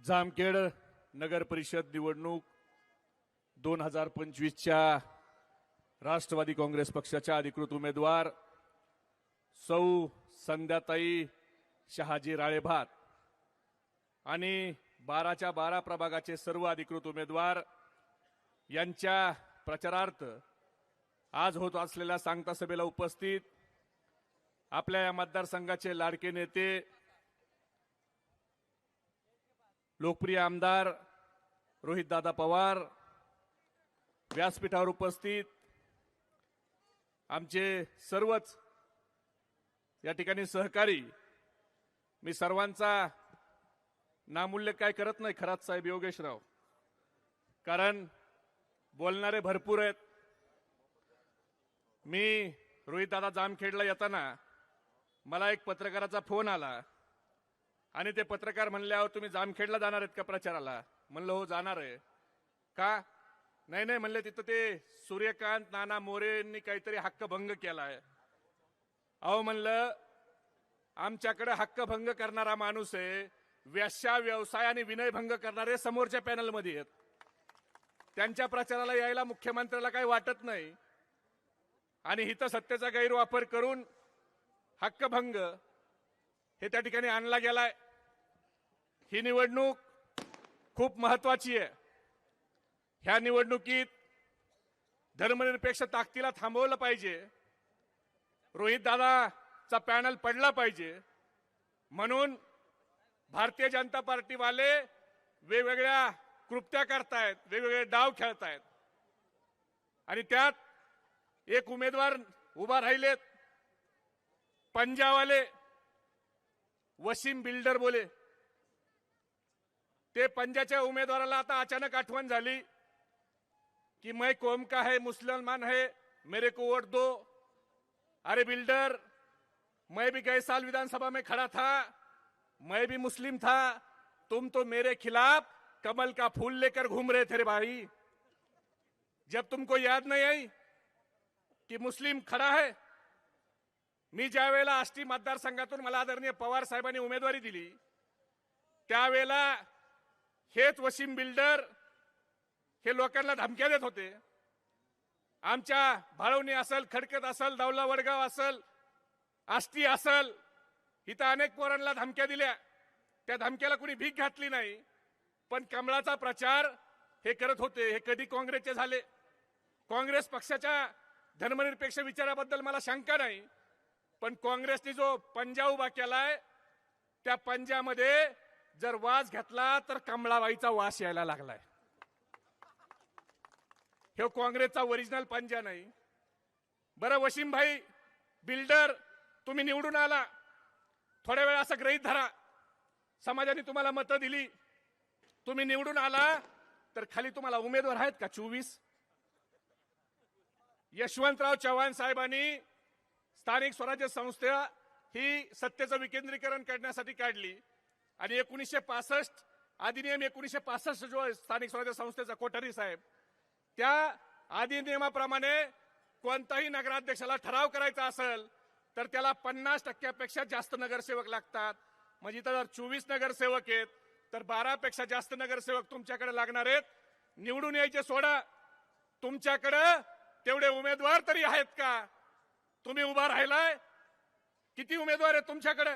जामखेड नगर परिषद निवडणूक 2025च्या राष्ट्रवादी काँग्रेस पक्षाच्या अधिकृत उमेदवार सौ संध्याताई शहाजी राळेभात आणि 12च्या 12 प्रभागाचे सर्व अधिकृत उमेदवार यांच्या प्रचारार्थ आज होत असलेल्या सांगता सभेला उपस्थित आपल्या या मतदारसंघाचे लाडके नेते लोकप्रिय आमदार रोहितदादा पवार, व्यासपीठावर उपस्थित आमचे सर्वच या ठिकाणी सहकारी, मी सर्वांचा नामूल्य काय करत नाही खरात साहेब योगेशराव, कारण बोलणारे भरपूर आहेत. मी रोहितदादा जामखेडला येताना मला एक पत्रकाराचा फोन आला आणि ते पत्रकार म्हणले, अहो तुम्ही जामखेडला जाणार आहेत का प्रचाराला? म्हणलं हो जाणार आहे. का? नाही नाही म्हणले, तिथं ते सूर्यकांत नाना मोरेंनी काहीतरी हक्कभंग केलाय. अहो म्हणलं, आमच्याकडे हक्कभंग करणारा माणूस आहे, वेश्या व्यवसाय आणि विनयभंग करणारे समोरच्या पॅनलमध्ये आहेत. त्यांच्या प्रचाराला यायला मुख्यमंत्र्याला काही वाटत नाही आणि हिथं सत्तेचा गैरवापर करून हक्कभंग हे त्या ठिकाणी आणला गेलाय. ही निवडणूक खूप महत्वाची आहे. ह्या निवडणुकीत धर्मनिरपेक्ष ताकदीला थांबवलं पाहिजे, रोहितदादाचा पॅनल पडला पाहिजे. म्हणून भारतीय जनता पार्टीवाले वेगवेगळ्या कृत्या करतायत, वेगवेगळे डाव खेळतायत आणि त्यात एक उमेदवार उभा राहिलेत पंजावाले वसीम बिल्डर बोले. ते पंजाच्या उमेदवाराला आता अचानक आठवण झाली कि मैं कौम का है, मुसलमान है, मेरे को वोट दो. अरे बिल्डर, मैं भी गए साल विधानसभा में खड़ा था, मैं भी मुस्लिम था, तुम तो मेरे खिलाफ कमल का फूल लेकर घूम रहे थे रे भाई. जब तुमको याद नहीं आई कि मुस्लिम खड़ा है. मी ज्या वेळेला आष्टी मतदारसंघातून मला आदरणीय पवार साहेबांनी उमेदवारी दिली त्यावेळेला हेच वसीम बिल्डर हे लोकांना धमक्या देत होते. आमच्या भाळवणी असेल, खडकत असेल, दावला वडगाव असेल, आष्टी असेल, इथं अनेक पोरांना धमक्या दिल्या. त्या धमक्याला कुणी भीक घातली नाही, पण कमळाचा प्रचार हे करत होते. हे कधी काँग्रेसचे झाले. काँग्रेस पक्षाच्या धर्मनिरपेक्ष विचाराबद्दल मला शंका नाही, पण काँग्रेसने जो पंजा उभा केलाय त्या पंजामध्ये जर वास घेतला तर कमळाबाईचा वास यायला लागलाय. हे काँग्रेसचा ओरिजिनल पंजा नाही. बरं वसीम भाई बिल्डर, तुम्ही निवडून आला, थोड्या वेळ असं गृहीत धरा, समाजाने तुम्हाला मतं दिली, तुम्ही निवडून आला, तर खाली तुम्हाला उमेदवार आहेत का? 24. यशवंतराव चव्हाण साहेबांनी स्थानिक स्वराज्य संस्था ही सत्तेचं विकेंद्रीकरण करण्यासाठी काढली आणि 1965 अधिनियम 1965 जो स्थानिक स्वराज्य संस्थेचा कोठारी साहेब, त्या अधिनियमाप्रमाणे कोणताही नगराध्यक्षाला ठराव करायचा असेल तर त्याला 50% जास्त नगरसेवक लागतात. म्हणजे जर 24 नगरसेवक आहेत तर 12 पेक्षा जास्त नगरसेवक तुमच्याकडे लागणार आहेत. निवडून यायचे सोडा, तुमच्याकडे तेवढे उमेदवार तरी आहेत का? तुम्ही उभा राहिलाय, किती उमेदवार आहेत तुमच्याकडे?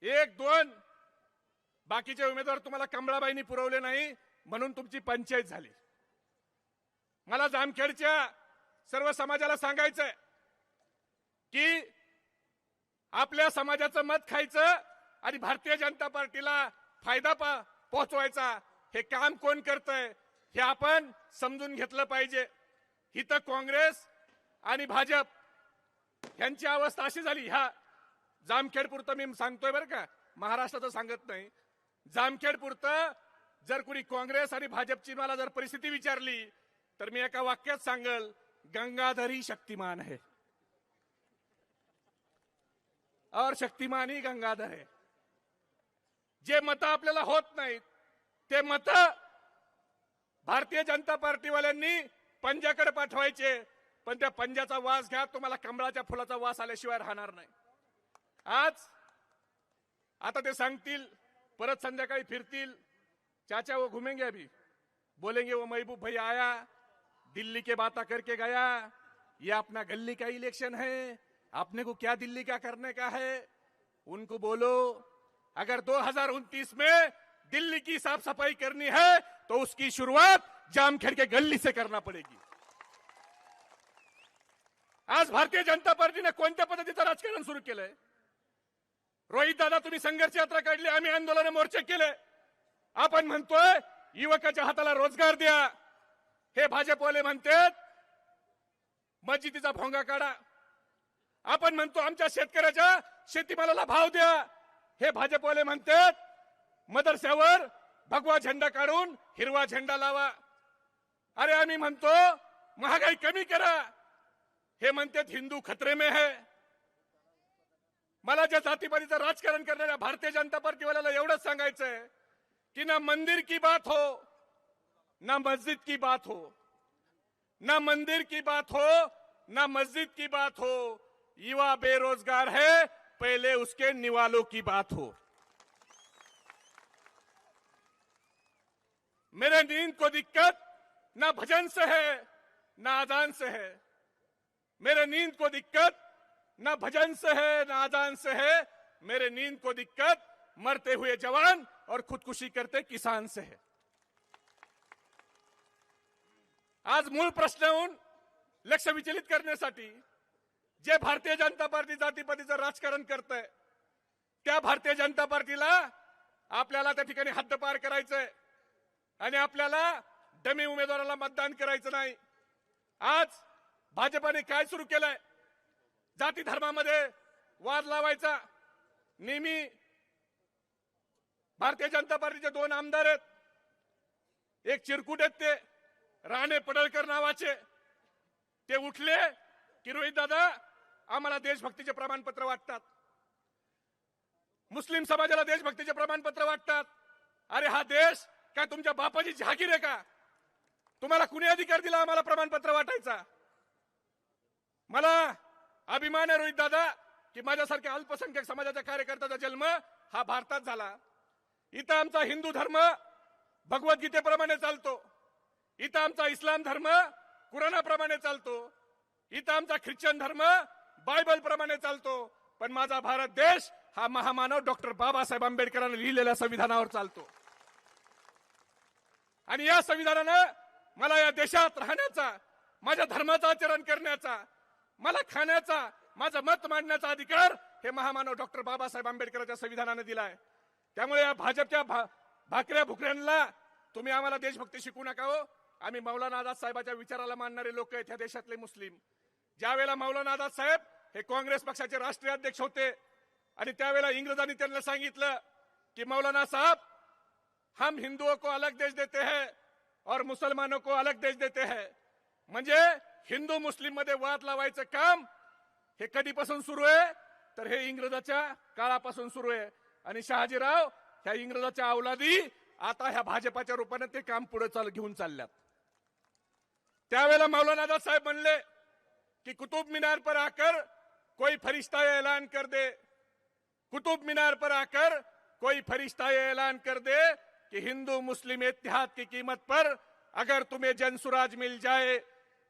1 2. बाकीचे उमेदवार तुम्हाला कमळाबाईंनी पुरवले नाही म्हणून तुमची पंचायत झाली. मला जामखेडच्या सर्व समाजाला सांगायचंय की आपल्या समाजाचं मत खायचं आणि भारतीय जनता पार्टीला फायदा पोहोचवायचा हे काम कोण करतंय हे आपण समजून घेतलं पाहिजे. इथं काँग्रेस आणि भाजप यांची अवस्था अशी झाली. ह्या जामखेड पुरतं मी सांगतोय बरं का, महाराष्ट्राचं सांगत नाही. जामखेड पुरतं जर कुणी काँग्रेस आणि भाजपची मला जर परिस्थिती विचारली तर मी एका वाक्यात सांगल, गंगाधर ही शक्तिमान है और शक्तिमान ही गंगाधर है. जे मतं आपल्याला होत नाहीत ते मतं भारतीय जनता पार्टीवाल्यांनी पंजाकडे पाठवायचे, पण त्या पंजाचा वास घ्या, तुम्हाला कमळाच्या फुलाचा वास आल्याशिवाय राहणार नाही. आज आता ते सांगतील परत संध्याकाळी फिरतील, चाचा वो घूमेंगे अभी, बोलेंगे वो महबूब भाई आया, दिल्ली के बातें करके गया, ये अपना गली का इलेक्शन है, आपने को क्या दिल्ली का करने का है। उनको बोलो अगर 2029 में दिल्ली की साफ सफाई करनी है तो उसकी शुरुआत जामखेड़ के गली से करना पड़ेगी। आज भारतीय जनता पार्टीने कोणत्या पद्धतीचं राजकारण सुरू केलंय? रोहित दादा, तुम्ही संघर्ष यात्रा काढली, आम्ही आंदोलन मोर्चे केले, आपण म्हणतोय युवकाच्या हाताला रोजगार द्या, हे भाजपवाले म्हणतात मस्जिदीचा भोंगा काढा, आपण म्हणतो आमच्या शेतकऱ्याच्या शेतीमालाला भाव द्या, हे भाजपवाले म्हणतात मदरस्यावर भगवा झेंडा काढून हिरवा झेंडा लावा, अरे आम्ही म्हणतो महागाई कमी करा, हे म्हणतात हिंदू खतरे में है। मला ज्या जातीपातीचं राजकारण करणाऱ्या भारतीय जनता पार्टीवाल्याला एवढंच सांगायचंय की ना मंदिर की बात हो ना मस्जिद की बात हो, ना मंदिर की बात हो ना मस्जिद की बात हो, युवा बेरोजगार है पहले उसके निवालों की बात हो। मेरे नींद को दिक्कत ना भजन से है ना अजान से है, मेरे नींद को दिक्कत ना भजन से है ना अजान से है, मेरे नींद को दिक्कत मरते हुए जवान और खुदकुशी करते किसान से है। आज मूळ प्रश्नाहून लक्ष विचलित करण्यासाठी जे भारतीय जनता पार्टी जातीपातीचं राजकारण करतंय त्या भारतीय जनता पार्टीला आपल्याला त्या ठिकाणी हद्दपार करायचंय आणि आपल्याला डमी उमेदवाराला मतदान करायचं नाही। आज भाजपाने काय सुरू केलंय? जाती धर्मामध्ये वाद लावायचा। नेहमी भारतीय जनता पार्टीचे 2 आमदार आहेत, एक चिरकुट आहेत ते राणे पडळकर नावाचे, ते उठले की रोहित दादा आम्हाला देशभक्तीचे प्रमाणपत्र वाटतात, मुस्लिम समाजाला देशभक्तीचे प्रमाणपत्र वाटतात। अरे हा देश काय तुमच्या बापाची जहागीर आहे का? तुम्हाला कुणी अधिकार दिला आम्हाला प्रमाणपत्र वाटायचा? मला अभिमान आहे रोहित दादा की माझ्यासारख्या अल्पसंख्याक समाजाच्या कार्यकर्त्याचा जन्म हा भारतात झाला। इथं आमचा हिंदू धर्म भगवद्गीतेप्रमाणे चालतो, इथं आमचा इस्लाम धर्म कुराणाप्रमाणे चालतो, इथं आमचा ख्रिश्चन धर्म बायबल प्रमाणे चालतो, पण माझा भारत देश हा महामानव डॉक्टर बाबासाहेब आंबेडकरांनी लिहिलेल्या संविधानावर चालतो। आणि या संविधानानं मला या देशात राहण्याचा, माझ्या धर्माचं आचरण करण्याचा, मला खाण्याचा, माझं मत मांडण्याचा अधिकार हे महामानव डॉक्टर बाबासाहेब आंबेडकरांच्या संविधानाने दिलाय। त्यामुळे या भाजपच्या भाकऱ्या भुकऱ्यांना तुम्ही आम्हाला देशभक्ती शिकवू नका हो। आम्ही मौलाना आझाद साहेबांच्या विचाराला मानणारे लोक आहेत या देशातले मुस्लिम। ज्यावेळेला मौलाना आझाद साहेब हे काँग्रेस पक्षाचे राष्ट्रीय अध्यक्ष होते आणि त्यावेळेला इंग्रजांनी त्यांना सांगितलं की मौलाना साहब हम हिंदुओं को अलग देश देते हैं और मुसलमानों को अलग देश देते हैं, म्हणजे हिंदू मुस्लिम मध्ये वाद लावायचं काम हे कधीपासून सुरू आहे? तर हे इंग्रजाच्या काळापासून सुरू आहे आणि शहाजीराव ह्या इंग्रजाच्या अवलादी आता ह्या भाजपाच्या रूपाने ते काम पुढे घेऊन चालल्यात। त्यावेळेला मौलाना आझाद साहेब म्हणले कि कुतुब मीनार पर आकर कोई फरिश्ता ये ऐलान कर दे, कुतुब मीनार पर आकर कोई फरिश्ता ये ऐलान कर दे कि हिंदू मुस्लिम इत्तेहाद की कीमत पर अगर तुम्हें जनसुराज मिल जाए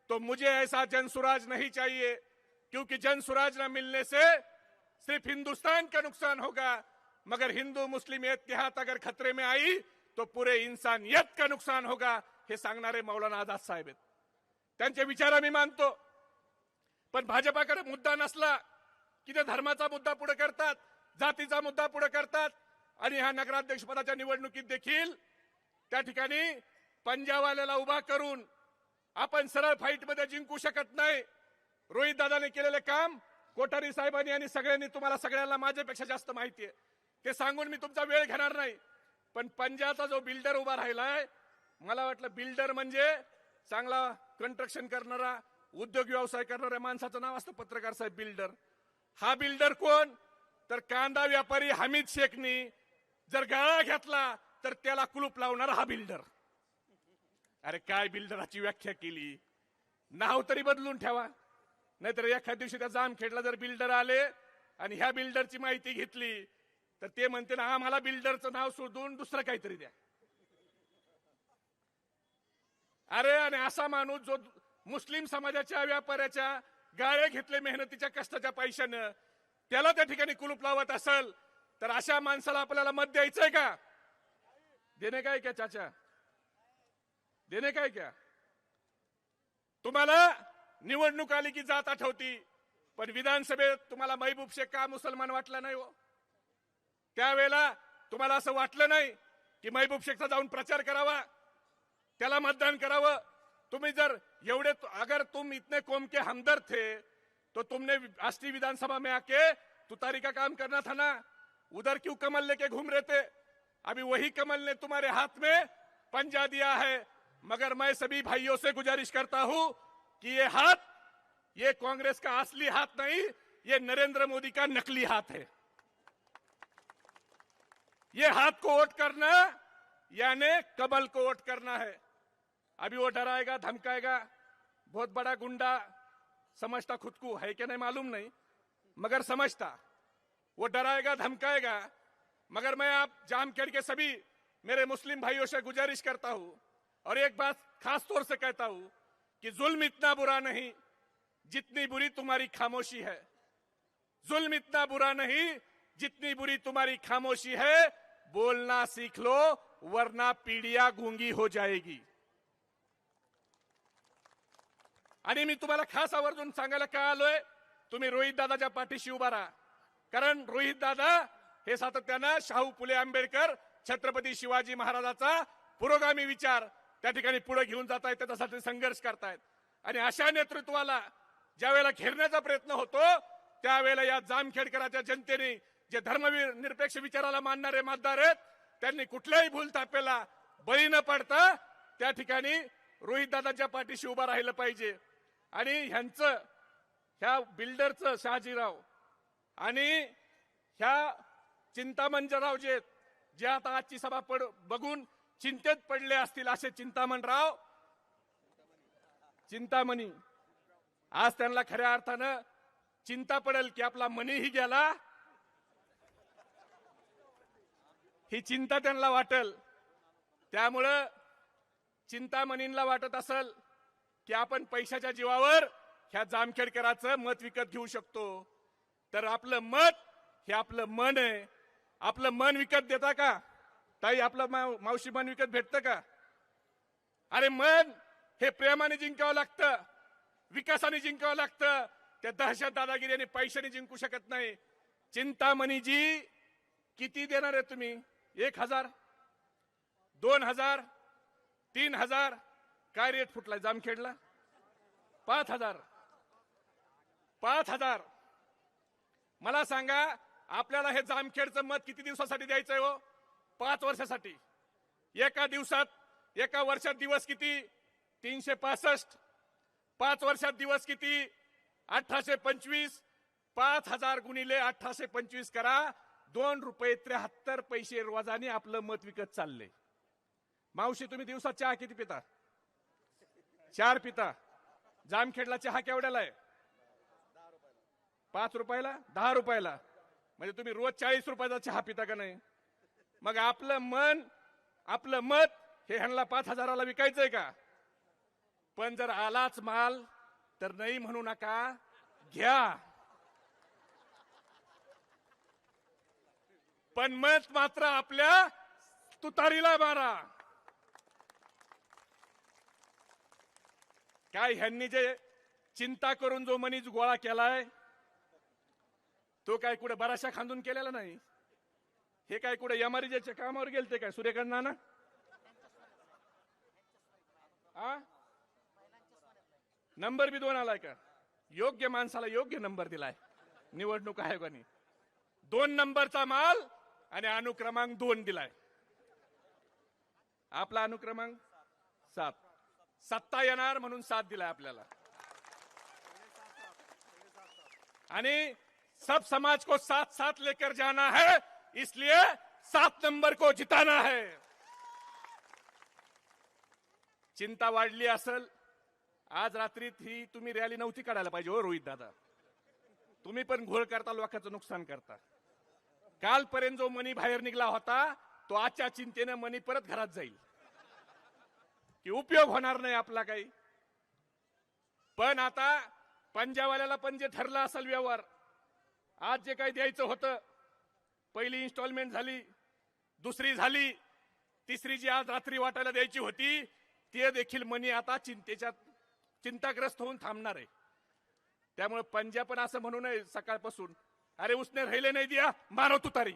तो मुझे ऐसा जनसुराज नहीं चाहिए, क्योंकि जनसुराज न मिलने से सिर्फ हिंदुस्तान का नुकसान होगा, मगर हिंदू मुस्लिम इत्तेहाद अगर खतरे में आई तो पूरे इंसानियत का नुकसान होगा, हे सांगणारे मौलाना आझाद साहेब आहेत। त्यांचे विचार मी मानतो, पण भाजपाकडे मुद्दा नसला की ते धर्माचा मुद्दा पुढे करतात, जातीचा मुद्दा पुढे करतात आणि ह्या नगराध्यक्ष पदाच्या निवडणुकीत देखील त्या ठिकाणी पंजावाल्याला उभा करून आपण सरळ फाईट मध्ये जिंकू शकत नाही। रोहित दादाने केलेले काम कोठारी साहेबांनी आणि सगळ्यांनी तुम्हाला सगळ्यांना माझ्यापेक्षा जास्त माहिती आहे, ते सांगून मी तुमचा वेळ घेणार नाही। पण पंजाचा जो बिल्डर उभा राहिलाय, मला वाटलं बिल्डर म्हणजे चांगला कंस्ट्रक्शन करणारा, उद्योग व्यवसाय करणाऱ्या माणसाचं नाव असतं पत्रकार साहेब बिल्डर। हा बिल्डर कोण? तर कांदा व्यापारी हमीद शेखनी जर गाळा घेतला तर त्याला कुलूप लावणारा हा बिल्डर। अरे काय बिल्डराची व्याख्या केली, नाव तरी बदलून ठेवा, नाहीतर एखाद्या दिवशी त्या जामखेडला जर बिल्डर आले आणि ह्या बिल्डरची माहिती घेतली तर ते म्हणते ना आम्हाला बिल्डरचं नाव सोडून दुसरं काहीतरी द्या. अरे आणि असा माणूस जो मुस्लिम समाजाच्या व्यापाऱ्याच्या गाळे घेतले मेहनतीच्या कष्टाच्या पैशानं, त्याला त्या ठिकाणी कुलूप लावत असेल तर अशा माणसाला आपल्याला मत द्यायचंय का? देणे काय क्या चाचा, देणे काय क्या? तुम्हाला निवडणूक आली की जात आठवती, पण विधानसभेत तुम्हाला महबूब शेख का मुसलमान वाटला नाही हो? त्यावेळेला तुम्हाला असं वाटलं नाही की महबूब शेखचा जाऊन प्रचार करावा, त्याला मतदान करावं? तुम्ही जर एवढे, अगर तुम इतने कौम के हमदर्द थे तो तुमने राष्ट्रीय विधानसभा में आके तुतारी का काम करना था ना? उधर क्यों कमल लेके घूम रहे थे? अभी वही कमल ने तुम्हारे हाथ में पंजा दिया है. मगर मैं सभी भाइयों से गुजारिश करता हूं कि ये हाथ, ये कांग्रेस का असली हाथ नहीं, ये नरेंद्र मोदी का नकली हाथ है. ये हाथ को वोट करना यानी कमल को वोट करना है. अभी वो डराएगा धमकाएगा, बहुत बड़ा गुंडा समझता खुद को, है कि नहीं मालूम नहीं, मगर समझता. वो डराएगा धमकाएगा. मगर मैं आप जामखेड़ के सभी मेरे मुस्लिम भाइयों से गुजारिश करता हूं और एक बात खास तौर से कहता हूं कि जुल्म इतना बुरा नहीं जितनी बुरी तुम्हारी खामोशी है. जुल्म इतना बुरा नहीं जितनी बुरी तुम्हारी खामोशी है. बोलना सीख लो वरना पीढ़ियां गूंगी हो जाएगी. आणि मी तुम्हाला खास आवर्जून सांगायला का आलोय, तुम्ही रोहित दादाच्या पाठीशी उभा राहा. कारण रोहित दादा हे सातत्यानं शाहू फुले आंबेडकर छत्रपती शिवाजी महाराजांचा पुरोगामी विचार त्या ठिकाणी पुढे घेऊन जात आहेत, त्याच्यासाठी संघर्ष करतायत. आणि अशा नेतृत्वाला ज्या वेळेला घेरण्याचा प्रयत्न होतो त्यावेळेला या जामखेडकरांच्या जनतेने, जे धर्मवीर निरपेक्ष विचाराला मानणारे मतदार आहेत, त्यांनी कुठल्याही भूलथापेला बळी न पडता त्या ठिकाणी रोहित दादाच्या पाठीशी उभा राहिलं पाहिजे. आणि ह्यांचं, ह्या बिल्डरचं शहाजीराव आणि ह्या चिंतामणराव जे आता आजची सभा बघून चिंतेत पडले असतील, असे चिंतामणराव, चिंतामणी, आज त्यांना खऱ्या अर्थानं चिंता पडेल की आपला मनीही गेला, ही चिंता त्यांना वाटेल. त्यामुळं चिंतामणींना वाटत असेल की आपण पैशाच्या जीवावर ह्या जामखेडकरांचं मत विकत घेऊ शकतो, तर आपलं मत हे आपलं मन आहे. आपलं मन विकत देता का ताई? आपलं मावशी मन विकत भेटतं का? अरे मन हे प्रेमाने जिंकावं लागतं, विकासाने जिंकावं लागतं. त्या दहशत दादागिरीने पैशाने जिंकू शकत नाही. चिंतामणीजी किती देणार आहे तुम्ही? 1000, 2000, 3000? काय रेट फुटलाय जामखेडला? 5000. 5000. मला सांगा आपल्याला हे जामखेडचं मत किती दिवसासाठी द्यायचंय हो? 5 वर्षासाठी. एका दिवसात, एका वर्षात दिवस किती? 365. 5 वर्षात दिवस किती? 1825. 5000 गुणिले 1825 करा, 2 रुपये 73 पैसे रोजाने आपलं मत विकत चाललंय. मावशी तुम्ही दिवसात चहा किती पिता? 4 पिता. जामखेडला चहा केवढ्याला आहे? 5 रुपयाला, 10 रुपयाला. म्हणजे तुम्ही रोज 40 रुपयाचा चहा पिता का नाही? मग आपलं मन, आपलं मत हे ह्यांना 5000ला विकायचंय का? पण जर आलाच माल तर नाही म्हणू नका, घ्या. पण मत मात्र आपल्या तुतारीला मारा. काय ह्यांनी जे चिंता करून जो मनीच गोळा केलाय तो काय कुठे बराचशा खांदून केलेला नाही. हे काय कुठे एमआरजेच्या कामावर गेलते काय सूर्यकांत नाना? नंबर बी 2 आलाय का? योग्य माणसाला योग्य नंबर दिलाय निवडणूक आयोगाने. 2 नंबरचा माल आणि अनुक्रमांक 2 दिलाय. आपला अनुक्रमांक 7. सत्ता येणार म्हणून 7 दिलाय आपल्याला. आणि सब समाज को साथ साथ लेकर जाना है, इसलिए 7 नंबर को जिताना है. चिंता वाढली असेल, आज रात्री ही तुम्ही रॅली नव्हती काढायला पाहिजे हो रोहित दादा. तुम्ही पण घोळ करता, लोकांचं नुकसान करता. कालपर्यंत जो मनी बाहेर निघला होता तो आजच्या चिंतेने मनी परत घरात जाईल की उपयोग होणार नाही आपला काही. पण आता पंजावाल्याला पण जे ठरलं असेल व्यवहार, आज जे काही द्यायचं होतं, पहिली इन्स्टॉलमेंट झाली, दुसरी झाली, तिसरी जी आज रात्री वाटायला द्यायची होती ते देखील मनी आता चिंताग्रस्त होऊन थांबणार आहे. त्यामुळे पंजा पण असं म्हणू नये सकाळपासून, अरे उसने राहिले नाही दिया मारो तुतारी.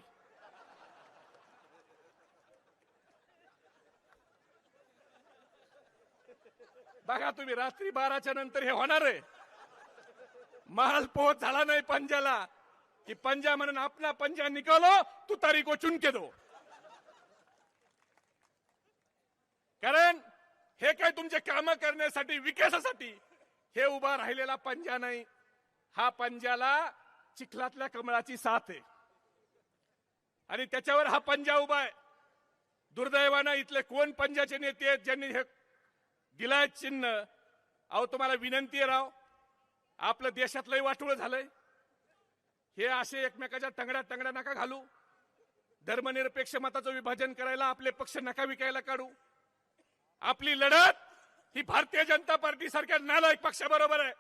बघा तुम्ही, रात्री 12च्या नंतर हे होणार आहे. माल पोहोच झाला नाही पंजाला कि पंजा म्हणून आपला पंजा निकालो तुतारी को चुन के दो. कारण हे काय तुमचे काम करण्यासाठी, विकासासाठी हे उभा राहिलेला पंजा नाही. हा पंजाला चिखलातल्या कमळाची साथ आहे आणि त्याच्यावर हा पंजा उभा आहे. दुर्दैवानं इथले कोण पंजाचे नेते आहेत ज्यांनी हे दिलाय चिन्ह? अहो तुम्हाला विनंती आहे राव, आपलं देशातलंही वाटोळं झालंय. हे असे एकमेकाच्या टंगड्या नका घालू. धर्मनिरपेक्ष मताचं विभाजन करायला आपले पक्ष नका विकायला काढू. आपली लढत ही भारतीय जनता पार्टी सारख्या नालायक पक्षाबरोबर आहे,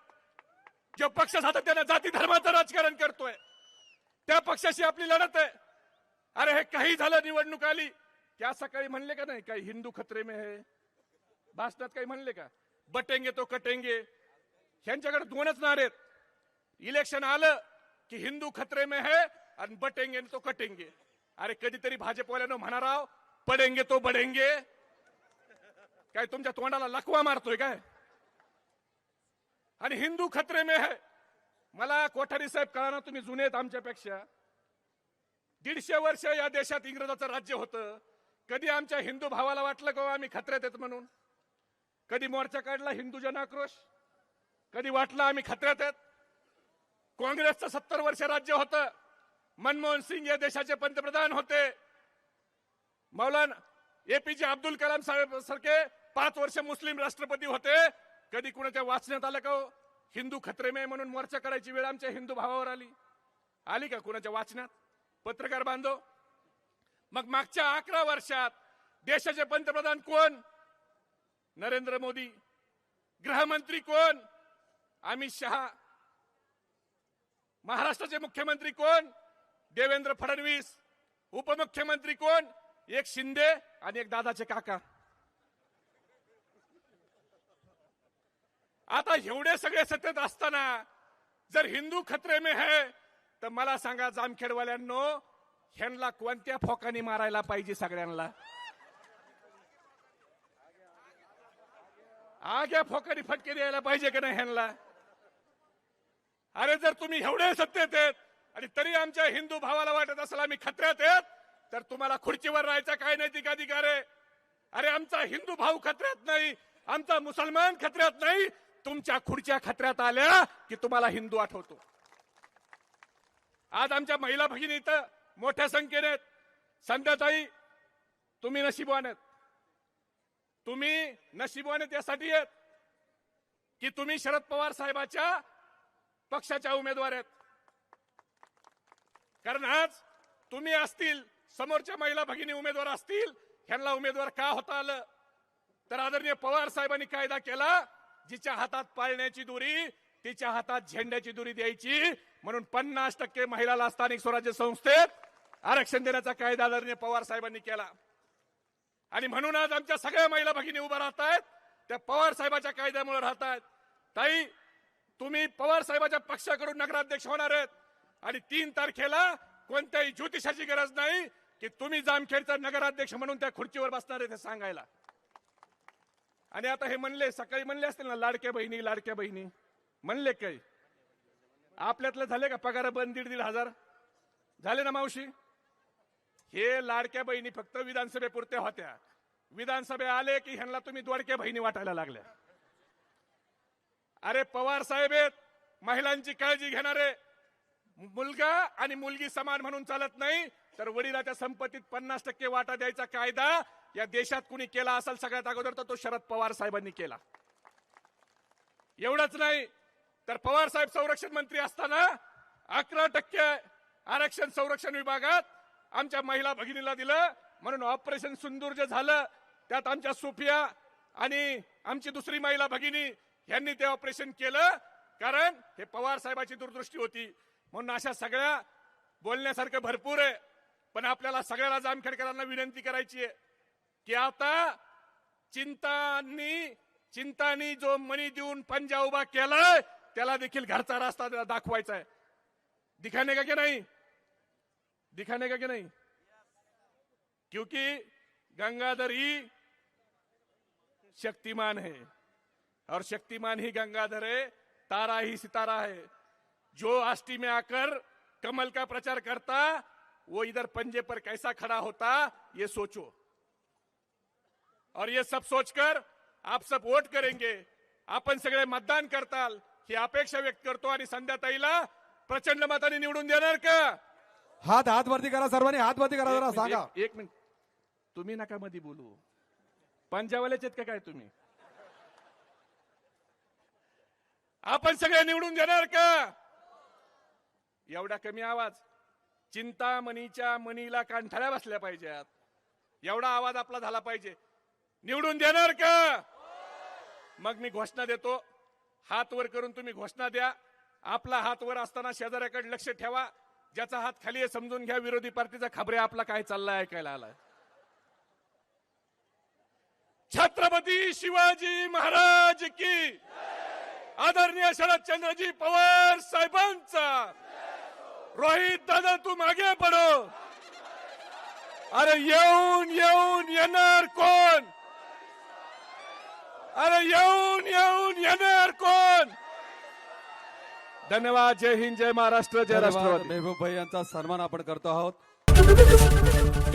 जो पक्ष सातत्याने जाती धर्माचं राजकारण करतोय. त्या पक्षाशी आपली लढत आहे. अरे हे काही झालं, निवडणूक आली, त्या सकाळी म्हणले का नाही काही हिंदू खतरे में है, भाषणात काही म्हणले का? बटेंगे तो कटेंगे. ह्यांच्याकडे दोनच नारे आहेत. इलेक्शन आलं की हिंदू खतरे में है आणि बटेंगे तो कटेंगे. अरे कधीतरी भाजपवाल्यानं म्हणा राव, पडेंगे तो बडेंगे. काय तुमच्या तोंडाला लकवा मारतोय काय? आणि हिंदू खतरे में है. मला कोठारी साहेब कळाना, तुम्ही जुने आहेत आमच्यापेक्षा. 150 वर्ष या देशात इंग्रजाचं राज्य होतं. कधी आमच्या हिंदू भावाला वाटलं का आम्ही खतऱ्यात आहेत म्हणून? कधी मोर्चा काढला हिंदू जन आक्रोश? कधी वाटलं आम्ही खतऱ्यात आहेत? काँग्रेसचं 70 वर्ष राज्य होतं. मनमोहन सिंग या देशाचे पंतप्रधान होते. मौलाना APJ अब्दुल कलाम साहेब सारखे 5 वर्ष मुस्लिम राष्ट्रपती होते. कधी कुणाच्या वाचण्यात आलं का हिंदू खतरे में म्हणून मोर्चा करायची वेळ आमच्या हिंदू भावावर आली का कुणाच्या वाचनात? पत्रकार बांधव, मग मागच्या 11 वर्षात देशाचे पंतप्रधान कोण? नरेंद्र मोदी. गृहमंत्री कोण? अमित शहा. महाराष्ट्राचे मुख्यमंत्री कोण? देवेंद्र फडणवीस. उपमुख्यमंत्री कोण? एक शिंदे आणि एक दादाचे काका. आता एवढे सगळे सत्तेत असताना जर हिंदू खतरे में है तर मला सांगा जामखेडवाल्यांनो, ह्यांना कोणत्या फोकानी मारायला पाहिजे? सगळ्यांना आग्या फोकानी फटके द्यायला पाहिजे का नाही ह्यांना? अरे जर तुम्ही एवढे सत्तेत आहेत आणि तरी आमच्या हिंदू भावाला वाटत असेल आम्ही खतऱ्यात आहेत, तर तुम्हाला खुर्चीवर राहायचा काय नैतिक अधिकार आहे? अरे आमचा हिंदू भाऊ खतऱ्यात नाही, आमचा मुसलमान खतऱ्यात नाही. तुमच्या खुर्च्या खतऱ्यात आल्या की तुम्हाला हिंदू आठवतो. आज आमच्या महिला भगिनी इथं मोठ्या संख्येने आहेत. संध्याताई, तुम्ही नशीबवान आहेत. तुम्ही नशीबवान त्यासाठी आहेत की तुम्ही शरद पवार साहेबाच्या पक्षाच्या उमेदवार आहेत. कारण आज तुम्ही असतील, समोरच्या महिला भगिनी उमेदवार असतील, ह्यांना उमेदवार का होता आलं? तर आदरणीय पवार साहेबांनी कायदा केला, जिच्या हातात पाळण्याची दोरी तिच्या हातात झेंड्याची दोरी द्यायची, म्हणून 50% महिलाला स्थानिक स्वराज्य संस्थेत आरक्षण देण्याचा कायदा आदरणीय पवार साहेबांनी केला. आणि म्हणून आज आमच्या सगळ्या महिला भगिनी उभा राहत आहेत, त्या पवार साहेबाच्या कायद्यामुळे राहत आहेत. ताई, तुम्ही पवार साहेबाच्या पक्षाकडून नगराध्यक्ष होणार आहेत आणि 3 तारखेला कोणत्याही ज्योतिषाची गरज नाही की तुम्ही जामखेडचा नगराध्यक्ष म्हणून त्या खुर्चीवर बसणार आहे ते सांगायला. आणि आता हे म्हणले, सकाळी म्हणले असतील ना लाडक्या बहिणी म्हणले काय? आपल्यातलं झाले का पगार बंद 1,500 झाले ना मावशी? हे लाडक्या बहिणी फक्त विधानसभेपुरत्या होत्या. विधानसभे आले की ह्यांना तुम्ही दोडक्या बहिणी वाटायला लागल्या. अरे पवार साहेब आहेत, महिलांची काळजी घेणारे. मुलगा आणि मुलगी समान म्हणून चालत नाही, तर वडिलाच्या संपत्तीत 50% वाटा द्यायचा कायदा या देशात कुणी केला असेल सगळ्यात अगोदर तर तो शरद पवार साहेबांनी केला. एवढंच नाही तर पवार साहेब संरक्षण मंत्री असताना 11% आरक्षण संरक्षण विभागात आमच्या महिला भगिनीला दिलं, म्हणून ऑपरेशन सिंदूर जे झालं त्यात आमच्या सुफिया आणि आमची दुसरी महिला भगिनी यांनी ते ऑपरेशन केलं, कारण हे पवार साहेबांची दूरदृष्टी होती. म्हणून अशा सगळ्या बोलण्यासारखं भरपूर आहे, पण आपल्याला सगळ्याला जामखेडकरांना विनंती करायची आहे की आता चिंतानी जो मनी देऊन पंजा उभा केलाय त्याला देखील घरचा रस्ता दाखवायचा है. दिखाने का क्या नहीं, दिखाने का क्या नहीं, क्योंकि गंगाधर ही शक्तिमान है और शक्तिमान ही गंगाधर है, तारा ही सितारा है. जो आष्टी में आकर कमल का प्रचार करता वो इधर पंजे पर कैसा खड़ा होता ये सोचो. और ये सब सोचकर आप सब वोट करेंगे, आपण सगळे मतदान करताल ही अपेक्षा व्यक्त करतो आणि संध्याताईला प्रचंड मताने निवडून देणार का? हात वरती करा सर्वांनी, हात वरती करा जरा सांगा. एक मिनिट, तुम्ही नका मध्ये बोलू. पंजावालेच आहेत का काय तुम्ही? आपण सगळे निवडून देणार का? एवढा कमी आवाज, चिंतामणीच्या मनीला कांठाळ्या बसल्या पाहिजेत, एवढा आवाज आपला झाला पाहिजे. निवडून देणार का? मग मी घोषणा देतो, हात वर करून तुम्ही घोषणा द्या. आपला हात वर असताना शेजाऱ्याकडे लक्ष ठेवा, ज्याचा हात खाली आहे समजून घ्या विरोधी पार्टीचा खबरे आपला काय चाललाय ऐकायला आलाय. छत्रपती शिवाजी महाराज की, आदरणीय शरदचंद्रजी पवार साहेबांचा. रोहित दादा तुम आगे पडो. अरे येऊन येऊन येणार कोण? अरे येऊन येऊन येणार कोण? धन्यवाद. जय हिंद, जय महाराष्ट्र, जय राष्ट्रवादी. मेहबूब भाई यांचा सन्मान आपण करतो आहोत.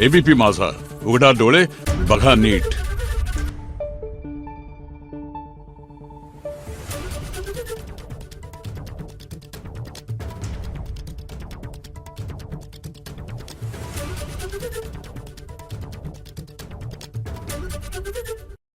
एबीपी माझा, उघडा डोळे बघा नीट.